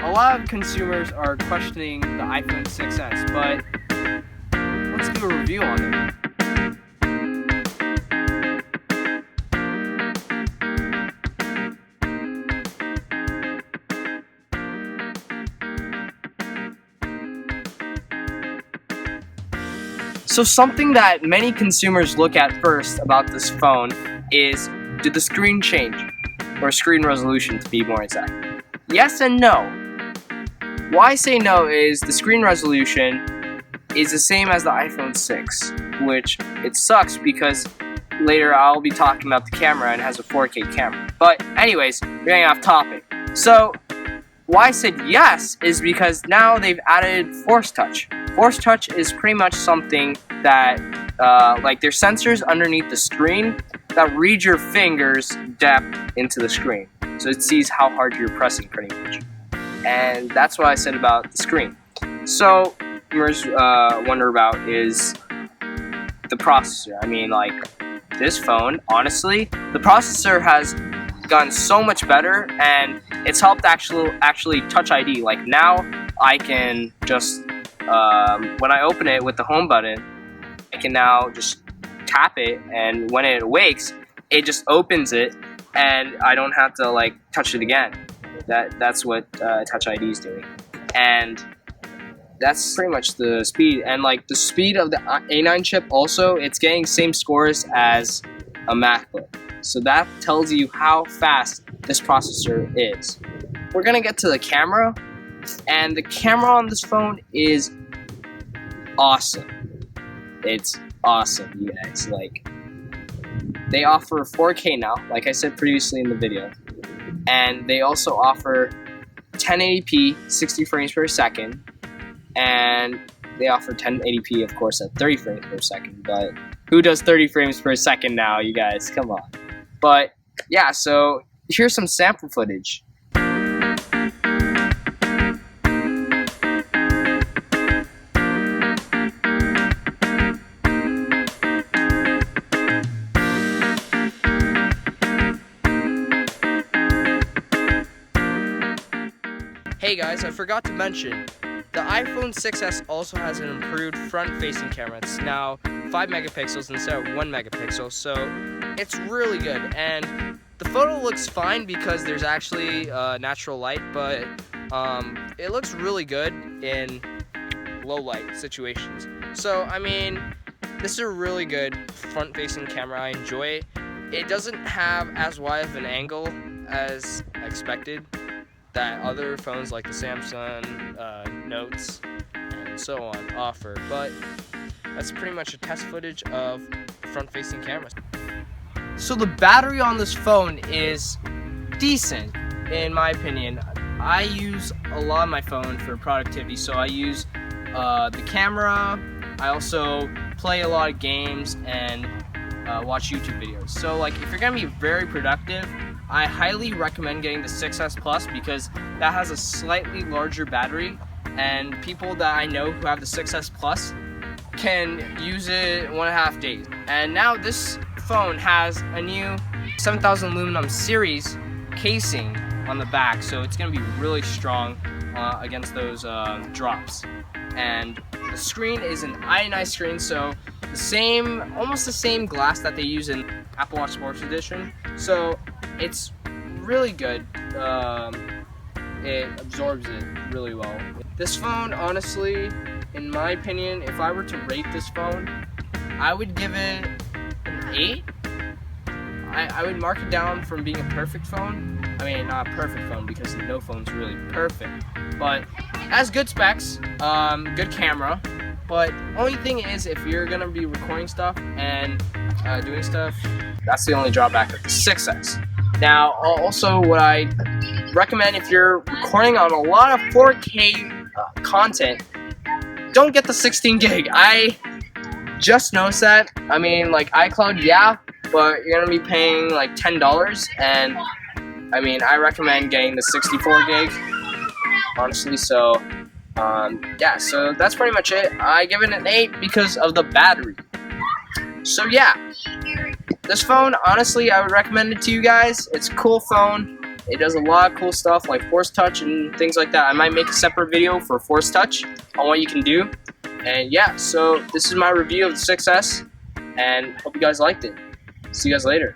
a lot of consumers are questioning the iPhone 6s, but let's do a review on it. So something that many consumers look at first about this phone is, did the screen change? Or screen resolution, to be more exact. Yes and no. Why I say no is the screen resolution is the same as the iPhone 6, which it sucks because later I'll be talking about the camera and it has a 4K camera. But anyways, we're getting off topic. So why I said yes is because now they've added Force Touch. Force Touch is pretty much something that, like there's sensors underneath the screen that read your fingers' depth into the screen. So it sees how hard you're pressing pretty much. And that's what I said about the screen. So, viewers wonder about is the processor. I mean, like, this phone, honestly, the processor has gotten so much better, and it's helped actually Touch ID. Like, now I can just, when I open it with the home button, I can now just tap it, and when it awakes, it just opens it, and I don't have to like touch it again. That's what Touch ID is doing, and that's pretty much the speed. And like the speed of the A9 chip, also, it's getting same scores as a MacBook. So that tells you how fast this processor is. We're gonna get to the camera, and the camera on this phone is awesome. It's awesome, you guys. Like, they offer 4K now, like I said previously in the video, and they also offer 1080p 60 frames per second, and they offer 1080p, of course, at 30 frames per second. But who does 30 frames per second now, you guys? Come on. But yeah, so here's some sample footage. Hey guys, I forgot to mention, the iPhone 6s also has an improved front-facing camera. It's now 5 megapixels instead of 1 megapixel, so it's really good. And the photo looks fine because there's actually natural light, but it looks really good in low light situations. So, I mean, this is a really good front-facing camera. I enjoy it. It doesn't have as wide of an angle as expected that other phones like the Samsung Notes and so on offer, but that's pretty much a test footage of front-facing cameras. So the battery on this phone is decent, in my opinion. I use a lot of my phone for productivity, so I use the camera. I also play a lot of games and watch YouTube videos. So like, if you're gonna be very productive, I highly recommend getting the 6S Plus because that has a slightly larger battery, and people that I know who have the 6S Plus can use it 1.5 days. And now this phone has a new 7000 aluminum series casing on the back, so it's going to be really strong against those drops. And the screen is an ionized screen, so almost the same glass that they use in Apple Watch Sports Edition. So it's really good. It absorbs it really well. This phone, honestly, in my opinion, if I were to rate this phone, I would give it an 8. I would mark it down from being a perfect phone. I mean, not a perfect phone because no phone's really perfect, but it has good specs, good camera. But only thing is, if you're gonna be recording stuff and doing stuff, that's the only drawback of the 6S. Now, also what I recommend if you're recording on a lot of 4K content, don't get the 16 gig. I just noticed that. I mean, like iCloud, yeah, but you're gonna be paying like $10, and I mean, I recommend getting the 64 gig, honestly. So, yeah, so that's pretty much it. I give it an 8 because of the battery. So yeah, this phone, honestly, I would recommend it to you guys. It's a cool phone. It does a lot of cool stuff like force touch and things like that. I might make a separate video for force touch on what you can do. And yeah, so this is my review of the 6S, and hope you guys liked it. See you guys later.